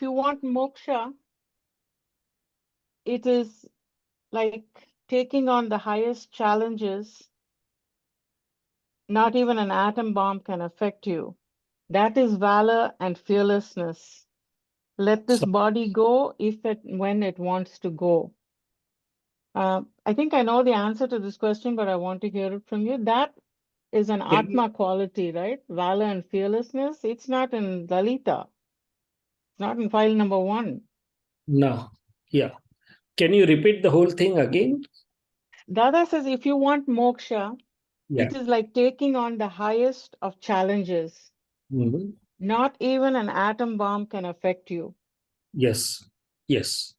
if you want moksha, it is like taking on the highest challenges. Not even an atom bomb can affect you. That is valor and fearlessness. Let this So body go if it when it wants to go. I think I know the answer to this question, but I want to hear it from you. That is an can you, Atma quality, right? Valor and fearlessness. It's not in Lalita. It's not in file number 1. no, yeah. Can you repeat the whole thing again? Dada says if you want moksha, Yeah. it is like taking on the highest of challenges. Mhm. Not even an atom bomb can affect you. Yes. Yes.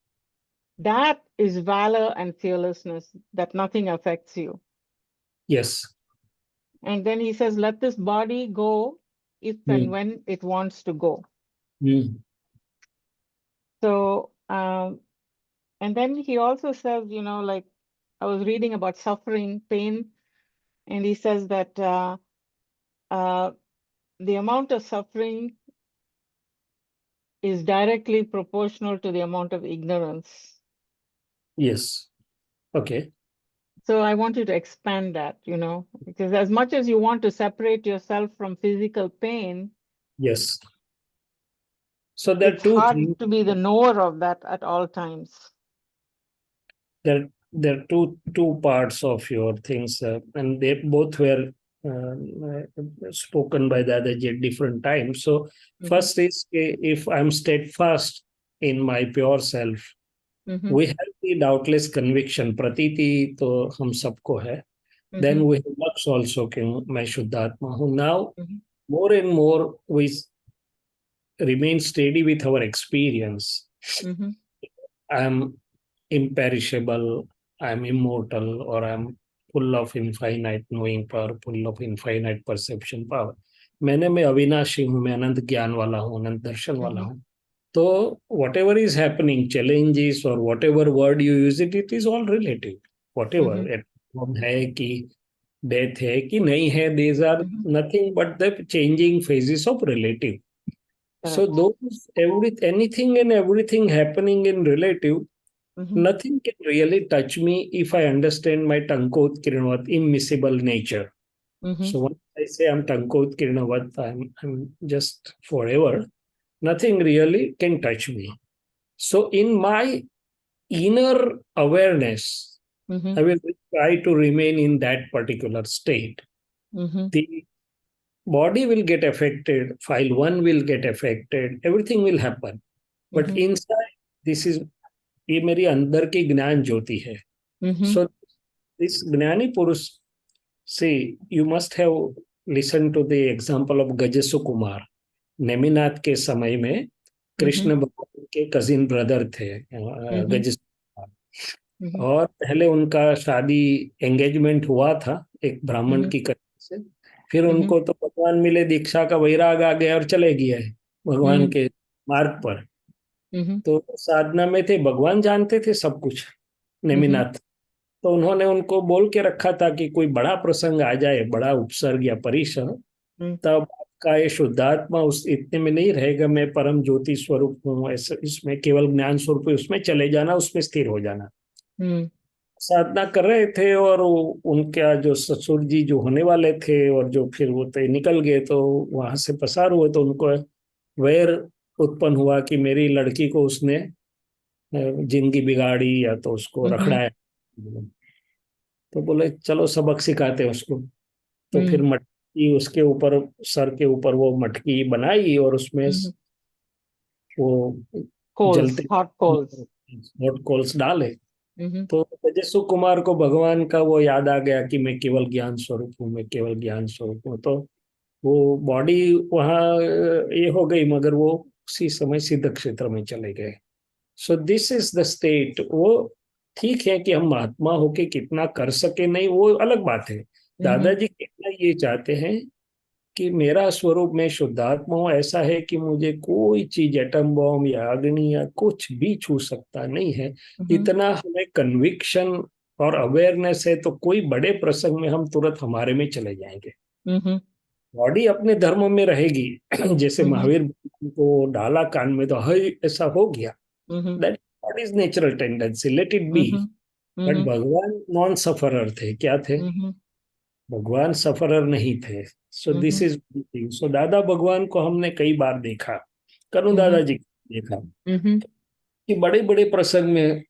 That is valor and fearlessness, that nothing affects you. Yes. And then he says, let this body go if and Mm. when it wants to go. Mm. So, and then he also says, like I was reading about suffering, pain, and he says that the amount of suffering is directly proportional to the amount of ignorance. Yes. Okay. So I want you to expand that, because as much as you want to separate yourself from physical pain, Yes. So there are it's two hard things. to be the knower of that at all times. There are two parts of your things, and they both were spoken by Dadaji at different times. So Mm-hmm. first is if I'm steadfast in my pure self, Mm-hmm. we have the doubtless conviction. Pratiti to hum sabko hai. Mm-hmm. Then we have lux also कि मैं शुद्धात्मा हूँ. Now Mm-hmm. more and more we remain steady with our experience. Mm-hmm. I'm imperishable, I'm immortal, or I'm full of infinite knowing power, full of infinite perception power. मैं अविनाशी हूँ, मैं अनंत ज्ञान वाला हूँ, अनंत दर्शन वाला Mm-hmm. हूँ. तो whatever is happening, challenges or whatever word you use it is all relative. Whatever, Mm-hmm. है कि death है कि नहीं है, these are Mm-hmm. nothing but the changing phases of relative. So Correct. those anything and everything happening in relative, Mm-hmm. nothing can really touch me if I understand my Tankot Kirinavat immiscible nature. Mm-hmm. So once I say I'm Tankot Kirinavat, I'm just forever, nothing really can touch me. So in my inner awareness, Mm-hmm. I will try to remain in that particular state. Mm-hmm. The body will get affected, file one will get affected, everything will happen. But Mm-hmm. inside, this is ये मेरी अंदर की ज्ञान ज्योति है. Mm-hmm. So this ज्ञानी पुरुष, see, you must have listened to the example of गजसु Kumar. Neminath के समय में Mm-hmm. कृष्ण भगवान के कजिन ब्रदर थे Mm-hmm. गजसु कुमार. Mm-hmm. और पहले उनका शादी एंगेजमेंट हुआ था एक ब्राह्मण Mm-hmm. की कन्या से. फिर Mm-hmm. उनको तो भगवान मिले, दीक्षा का वैराग आ गया और चले गए भगवान Mm-hmm. के मार्ग पर. Mm-hmm. तो साधना में थे, भगवान जानते थे सब कुछ, Mm-hmm. नेमिनाथ. तो उन्होंने उनको बोल के रखा था कि कोई बड़ा प्रसंग आ जाए, बड़ा उपसर्ग या परिसर, तब आपका ये शुद्धात्मा उस इतने में नहीं रहेगा, मैं परम ज्योति स्वरूप हूँ, ऐसे इसमें केवल ज्ञान स्वरूप है, उसमें चले जाना, उसमें स्थिर हो जाना. Mm-hmm. साधना कर रहे थे और उनका जो ससुर जी जो होने वाले थे और जो फिर वो तो निकल गए, तो वहां से पसार हुए, तो उनको वैर उत्पन्न हुआ कि मेरी लड़की को उसने जिंदगी बिगाड़ी या तो उसको Mm-hmm. रखड़ा है. तो बोले चलो सबक सिखाते हैं उसको. तो फिर Mm-hmm. मटकी उसके ऊपर, सर के ऊपर वो मटकी बनाई और उसमें Mm-hmm. वो Coals, जलते hot coals. हॉट कोल्स डाले. Mm-hmm. तो तेजस्वी कुमार को भगवान का वो याद आ गया कि मैं केवल ज्ञान स्वरूप हूँ, मैं केवल ज्ञान स्वरूप हूँ. तो वो बॉडी वहाँ ये हो गई, मगर वो उसी समय सिद्ध क्षेत्र में चले गए. सो दिस इज द स्टेट. वो ठीक है कि हम महात्मा होके कितना कर सके नहीं, वो अलग बात है. Mm-hmm. दादाजी कहना ये चाहते हैं कि मेरा स्वरूप में शुद्धात्मा हूं, ऐसा है कि मुझे कोई चीज एटम बॉम्ब या अग्नि या कुछ भी छू सकता नहीं है. Mm-hmm. इतना हमें कन्विक्शन और अवेयरनेस है, तो कोई बड़े प्रसंग में हम तुरंत हमारे में चले जाएंगे. Mm-hmm. बॉडी अपने धर्म में रहेगी। जैसे महावीर को डाला कान में तो हई ऐसा हो गया, that what is natural tendency, let it be. But भगवान नॉन सफरर थे, क्या थे? भगवान सफरर नहीं थे। So this is thing. So Dada Bhagwan को हमने कई बार देखा, कनु दादाजी को देखा कि बड़े बड़े प्रसंग में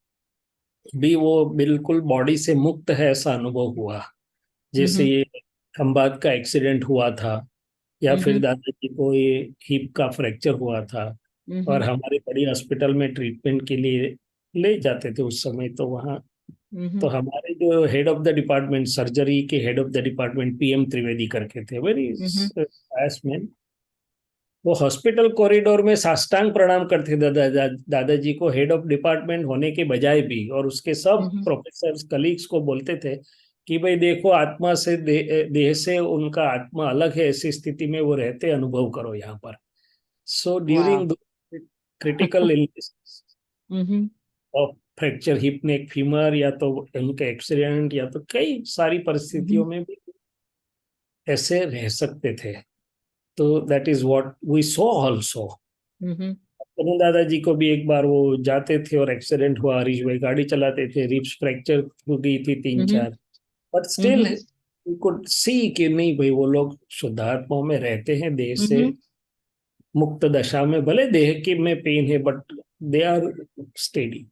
भी वो बिल्कुल बॉडी से मुक्त है ऐसा अनुभव हुआ। जैसे ये खंबात का एक्सीडेंट हुआ था, या फिर दादाजी को ये हिप का फ्रैक्चर हुआ था, और हमारे बड़ी हॉस्पिटल में ट्रीटमेंट के लिए ले जाते थे उस समय। तो वहाँ तो हमारे जो head of the department, surgery के head of the department PM Trivedi करके थे, वेरी मैन। वो हॉस्पिटल कॉरिडोर में साष्टांग प्रणाम करते दादाजी को, हेड ऑफ डिपार्टमेंट होने के बजाय भी। और उसके सब प्रोफेसर कलीग्स को बोलते थे कि भाई देखो, आत्मा से देह से उनका आत्मा अलग है, ऐसी स्थिति में वो रहते, अनुभव करो यहाँ पर। So during critical illness of fracture hip neck femur, या तो उनके एक्सीडेंट, या तो कई सारी परिस्थितियों में भी ऐसे रह सकते थे। तो that is what we saw also. Kanu दादाजी को भी एक बार वो जाते थे और एक्सीडेंट हुआ, हरीश भाई गाड़ी चलाते थे, रिब्स फ्रैक्चर हो गई थी 3-4, but still you could see कि नहीं भाई, वो लोग शुद्धात्मा में रहते हैं, देह से मुक्त दशा में। भले देह के में पेन है, but they are steady.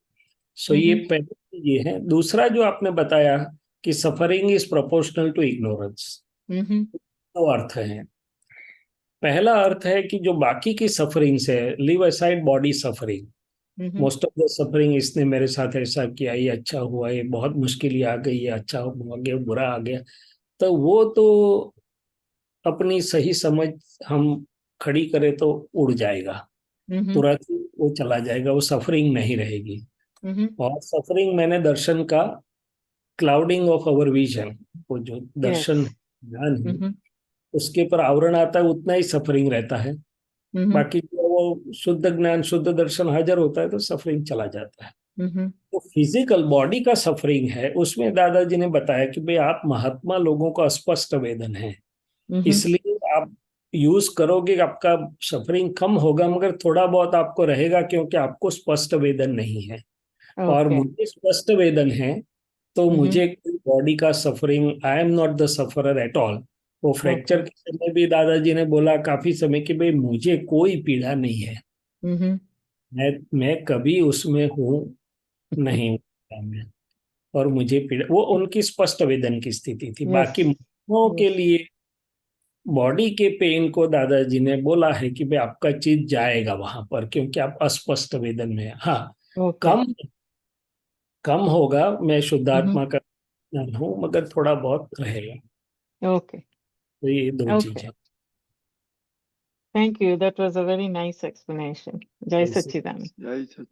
So ये पहले ये है। दूसरा जो आपने बताया कि suffering is proportional to ignorance, दो अर्थ है। पहला अर्थ है कि जो बाकी की सफरिंग्स है, live aside body suffering, most of the suffering, इसने मेरे साथ ऐसा किया, ये अच्छा हुआ, ये बहुत मुश्किल ही आ गई, ये अच्छा हो गया, बुरा आ गया, तो वो तो अपनी सही समझ हम खड़ी करें तो उड़ जाएगा, तुरंत ही वो चला जाएगा, वो सफरिंग नहीं रहेगी। और सफरिंग मैंने दर्शन का क्लाउडिंग ऑफ अवर विजन, वो जो दर्शन ज्ञान है उसके ऊपर आवरण आता है, उतना ही सफरिंग रहता है। बाकी जो वो शुद्ध ज्ञान शुद्ध दर्शन हाजिर होता है तो सफरिंग चला जाता है। तो फिजिकल बॉडी का सफरिंग है, उसमें दादाजी ने बताया कि भाई आप महात्मा लोगों का अस्पष्ट वेदन है, इसलिए आप यूज करोगे, आपका सफरिंग कम होगा, मगर थोड़ा बहुत आपको रहेगा, क्योंकि आपको स्पष्ट वेदन नहीं है। और मुझे स्पष्ट वेदन है, तो मुझे बॉडी का suffering, I am not the sufferer at all. वो फ्रैक्चर के समय भी दादाजी ने बोला काफी समय कि भाई मुझे कोई पीड़ा नहीं है, मैं कभी उसमें हूँ नहीं में, और मुझे पीड़ा, वो उनकी स्पष्ट वेदन की स्थिति थी। बाकी लोगों के लिए बॉडी के पेन को दादाजी ने बोला है कि भाई आपका चीज जाएगा वहां पर, क्योंकि आप अस्पष्ट वेदन में है। हाँ, कम कम होगा, मैं शुद्धात्मा का ज्ञान हूँ, मगर थोड़ा बहुत रहेगा। तो ये दो चीज है। Thank you. That was a very nice explanation. Jai जैसे Sachidanand.